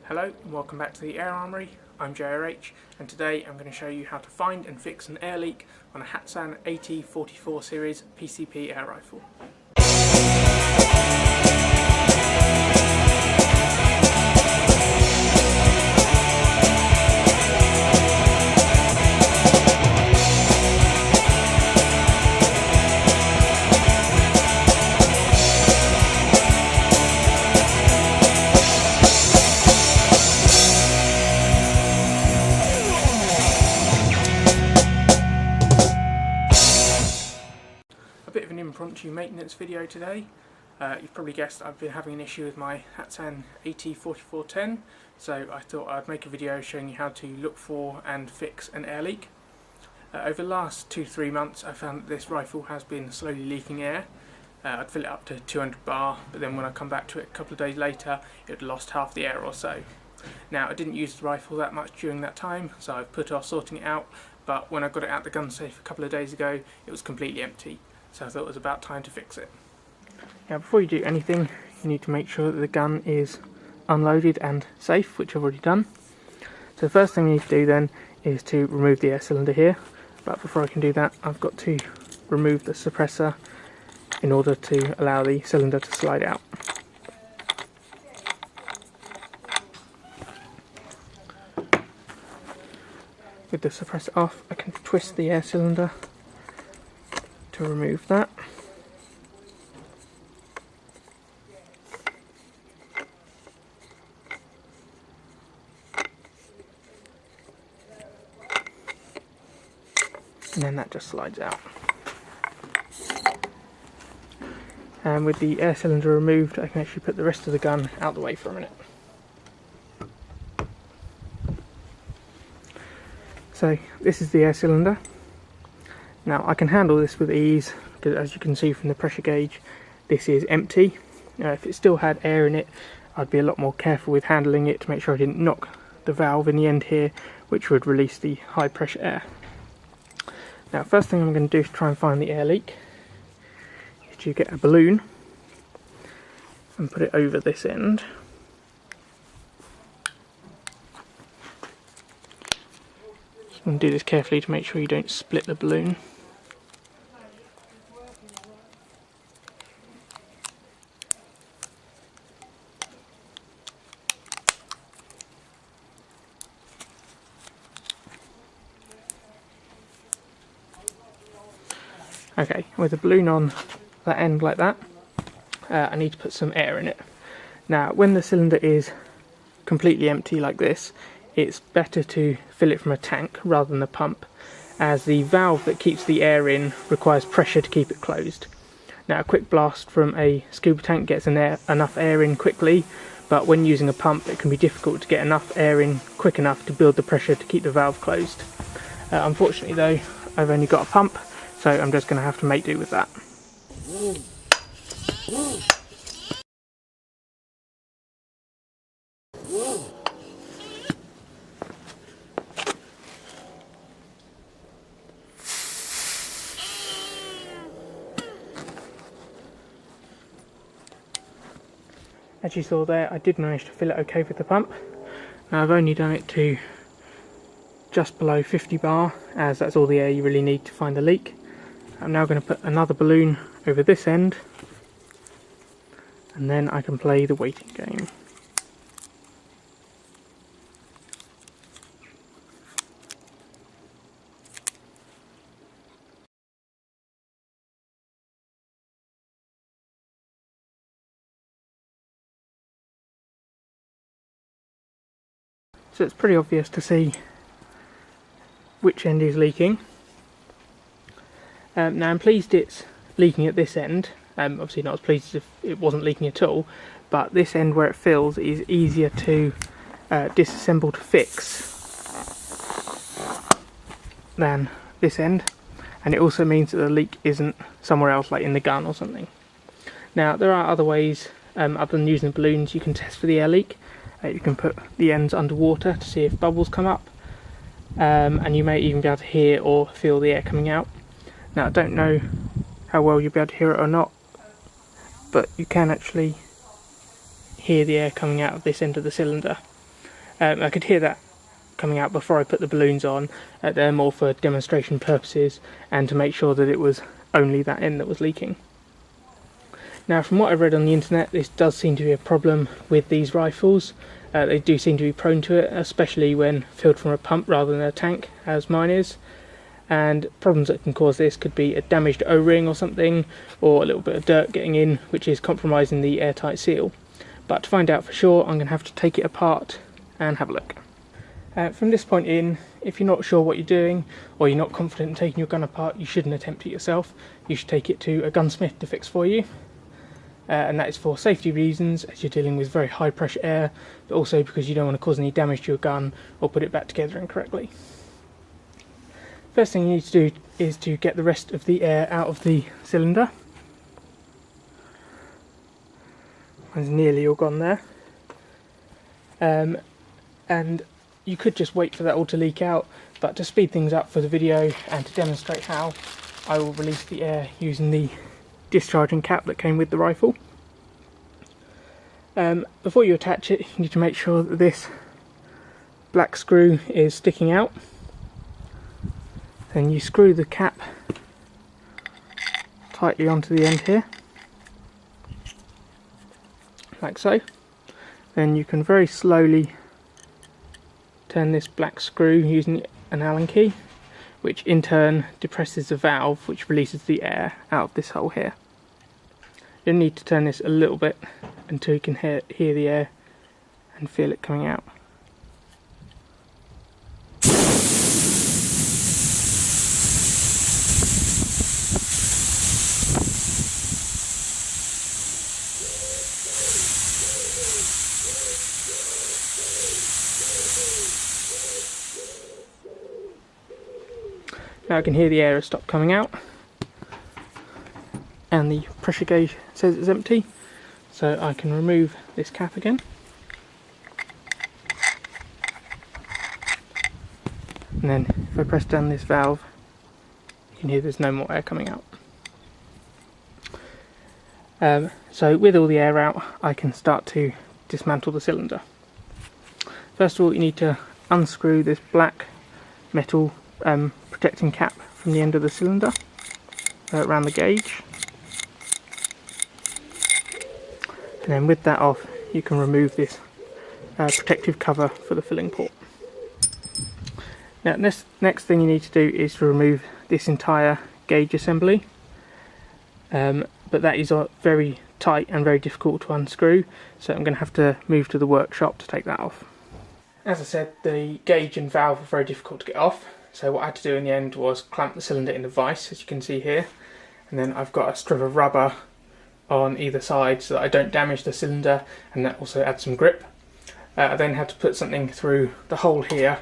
Hello and welcome back to the Air Armory. I'm JRH and today I'm going to show you how to find and fix an air leak on a Hatsan AT44 series PCP air rifle. A bit of an impromptu maintenance video today. You've probably guessed I've been having an issue with my Hatsan AT4410, so I thought I'd make a video showing you how to look for and fix an air leak. Over the last 2-3 months I found that this rifle has been slowly leaking air. I'd fill it up to 200 bar, but then when I come back to it a couple of days later it had lost half the air or so. Now I didn't use the rifle that much during that time, so I've put off sorting it out, but when I got it out the gun safe a couple of days ago it was completely empty. So I thought it was about time to fix it. Now before you do anything, you need to make sure that the gun is unloaded and safe, which I've already done. So the first thing we need to do then is to remove the air cylinder here. But before I can do that, I've got to remove the suppressor in order to allow the cylinder to slide out. With the suppressor off, I can twist the air cylinder to remove that. And then that just slides out. And with the air cylinder removed, I can actually put the rest of the gun out the way for a minute. So this is the air cylinder. Now I can handle this with ease because, as you can see from the pressure gauge, this is empty. If it still had air in it, I'd be a lot more careful with handling it to make sure I didn't knock the valve in the end here, which would release the high pressure air. Now first thing I'm going to do to try and find the air leak is to get a balloon and put it over this end. I'm going to do this carefully to make sure you don't split the balloon. Okay, with the balloon on that end like that, I need to put some air in it. Now when the cylinder is completely empty like this, it's better to fill it from a tank rather than a pump, as the valve that keeps the air in requires pressure to keep it closed. Now a quick blast from a scuba tank gets enough air in quickly, but when using a pump it can be difficult to get enough air in quick enough to build the pressure to keep the valve closed. Unfortunately though, I've only got a pump, so I'm just going to have to make do with that. As you saw there, I did manage to fill it okay with the pump. Now I've only done it to just below 50 bar, as that's all the air you really need to find the leak. I'm now going to put another balloon over this end, and then I can play the waiting game. So it's pretty obvious to see which end is leaking. Now I'm pleased it's leaking at this end. Obviously not as pleased as if it wasn't leaking at all, but this end where it fills is easier to disassemble to fix than this end, and it also means that the leak isn't somewhere else like in the gun or something. Now there are other ways other than using balloons you can test for the air leak. You can put the ends underwater to see if bubbles come up, and you may even be able to hear or feel the air coming out. Now I don't know how well you'll be able to hear it or not, but you can actually hear the air coming out of this end of the cylinder. I could hear that coming out before I put the balloons on. They're more for demonstration purposes and to make sure that it was only that end that was leaking. Now, from what I've read on the internet, this does seem to be a problem with these rifles. They do seem to be prone to it, especially when filled from a pump rather than a tank, as mine is. And problems that can cause this could be a damaged O-ring or something, or a little bit of dirt getting in, which is compromising the airtight seal. But to find out for sure, I'm going to have to take it apart and have a look. From this point in, if you're not sure what you're doing, or you're not confident in taking your gun apart, you shouldn't attempt it yourself. You should take it to a gunsmith to fix for you. And that is for safety reasons, as you're dealing with very high pressure air, but also because you don't want to cause any damage to your gun or put it back together incorrectly. First thing you need to do is to get the rest of the air out of the cylinder. It's nearly all gone there. And you could just wait for that all to leak out, but to speed things up for the video and to demonstrate how, I will release the air using the discharging cap that came with the rifle. Before you attach it, you need to make sure that this black screw is sticking out. Then you screw the cap tightly onto the end here, like so. Then you can very slowly turn this black screw using an Allen key, which in turn depresses the valve which releases the air out of this hole here. You'll need to turn this a little bit until you can hear the air and feel it coming out. Now I can hear the air has stopped coming out, and the pressure gauge says it's empty, so I can remove this cap again. And then if I press down this valve, you can hear there's no more air coming out. So with all the air out, I can start to dismantle the cylinder. First of all, you need to unscrew this black metal protecting cap from the end of the cylinder around the gauge, and then with that off you can remove this protective cover for the filling port. Now next thing you need to do is to remove this entire gauge assembly, but that is very tight and very difficult to unscrew, so I'm going to have to move to the workshop to take that off. As I said, the gauge and valve are very difficult to get off, so what I had to do in the end was clamp the cylinder in the vise, as you can see here, and then I've got a strip of rubber on either side so that I don't damage the cylinder, and that also adds some grip. I then had to put something through the hole here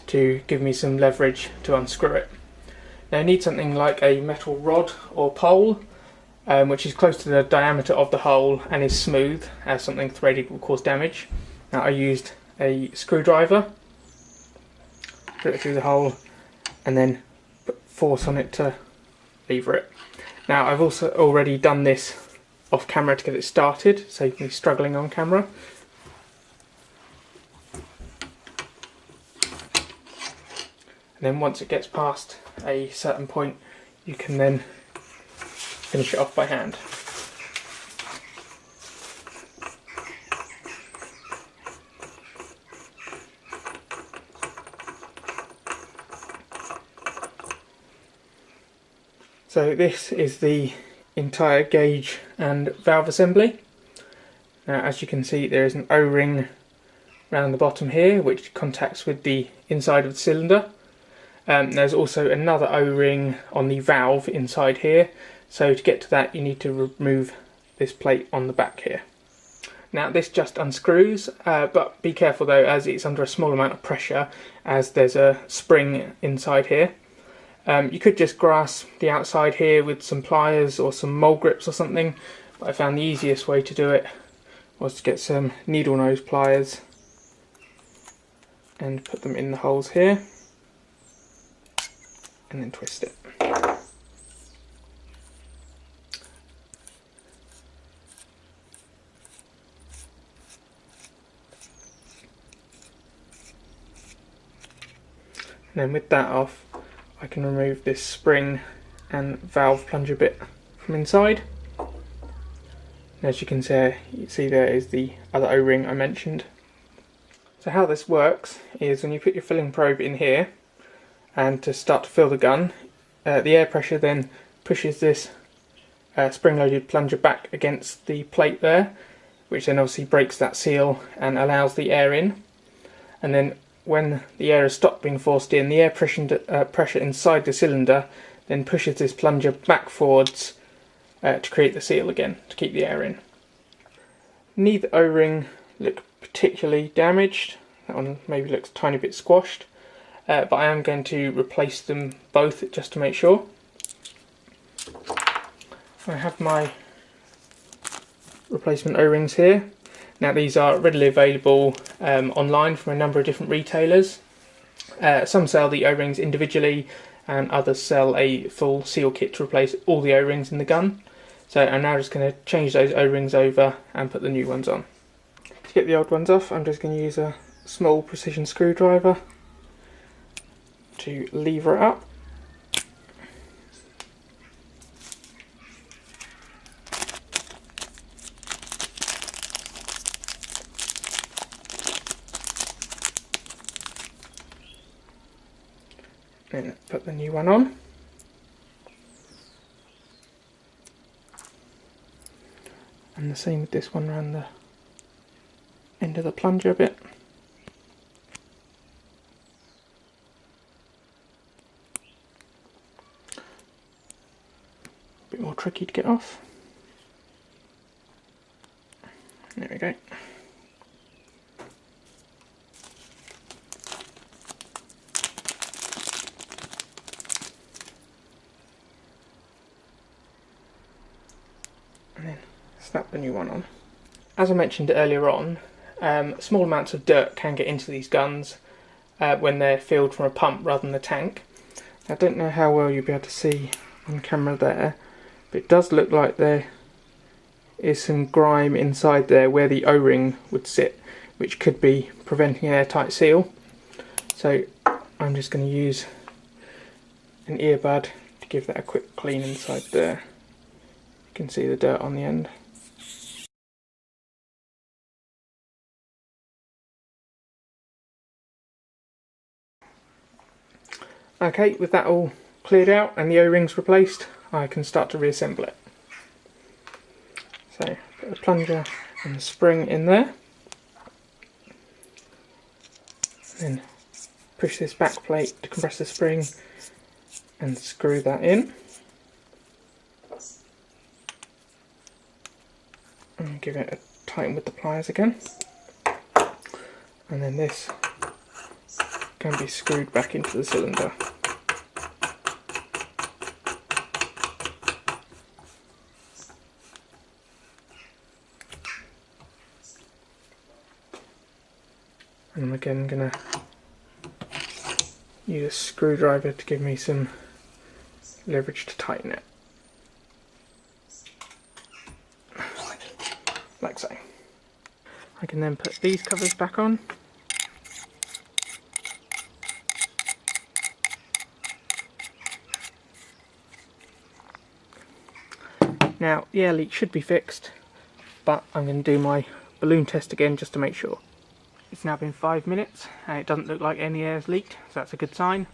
to give me some leverage to unscrew it. Now I need something like a metal rod or pole, which is close to the diameter of the hole and is smooth, as something threaded will cause damage. Now I used a screwdriver, put it through the hole, and then put force on it to lever it. Now I've also already done this off camera to get it started, so you can be struggling on camera. And then once it gets past a certain point, you can then finish it off by hand. So this is the entire gauge and valve assembly. Now as you can see, there is an O-ring around the bottom here which contacts with the inside of the cylinder. There's also another O-ring on the valve inside here, so to get to that you need to remove this plate on the back here. Now this just unscrews, but be careful though, as it's under a small amount of pressure, as there's a spring inside here. You could just grasp the outside here with some pliers or some mole grips or something, but I found the easiest way to do it was to get some needle nose pliers and put them in the holes here and then twist it. And then with that off, I can remove this spring and valve plunger bit from inside. And as you can see there is the other O-ring I mentioned. So how this works is when you put your filling probe in here and to start to fill the gun, the air pressure then pushes this spring-loaded plunger back against the plate there, which then obviously breaks that seal and allows the air in. And then when the air has stopped being forced in, the air pressure inside the cylinder then pushes this plunger back forwards to create the seal again, to keep the air in. Neither O-ring look particularly damaged. That one maybe looks a tiny bit squashed, but I am going to replace them both just to make sure. I have my replacement O-rings here. Now these are readily available online from a number of different retailers. Some sell the O-rings individually and others sell a full seal kit to replace all the O-rings in the gun. So I'm now just going to change those O-rings over and put the new ones on. To get the old ones off, I'm just going to use a small precision screwdriver to lever it up. Then put the new one on. And the same with this one around the end of the plunger a bit. A bit more tricky to get off. There we go. And then snap the new one on. As I mentioned earlier on, small amounts of dirt can get into these guns when they're filled from a pump rather than the tank. I don't know how well you'll be able to see on camera there, but it does look like there is some grime inside there where the O-ring would sit, which could be preventing an airtight seal. So I'm just going to use an earbud to give that a quick clean inside there. You can see the dirt on the end. Okay, with that all cleared out and the O-rings replaced, I can start to reassemble it. So, put the plunger and the spring in there. Then push this back plate to compress the spring and screw that in. And give it a tighten with the pliers again. And then this can be screwed back into the cylinder. And I'm again going to use a screwdriver to give me some leverage to tighten it. Like so. I can then put these covers back on. Now the air leak should be fixed, but I'm going to do my balloon test again just to make sure. It's now been 5 minutes and it doesn't look like any air has leaked, so that's a good sign.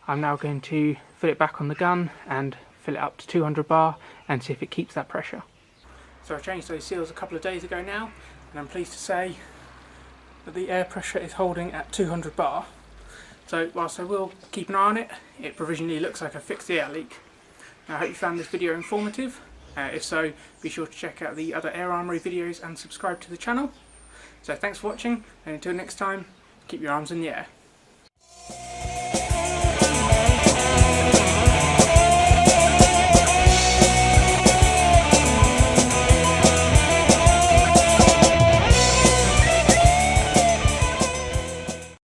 I'm now going to fill it back on the gun and fill it up to 200 bar and see if it keeps that pressure. So I changed those seals a couple of days ago now, and I'm pleased to say that the air pressure is holding at 200 bar. So whilst I will keep an eye on it, it provisionally looks like I fixed the air leak. Now, I hope you found this video informative. If so, be sure to check out the other Air Armory videos and subscribe to the channel. So thanks for watching, and until next time, keep your arms in the air.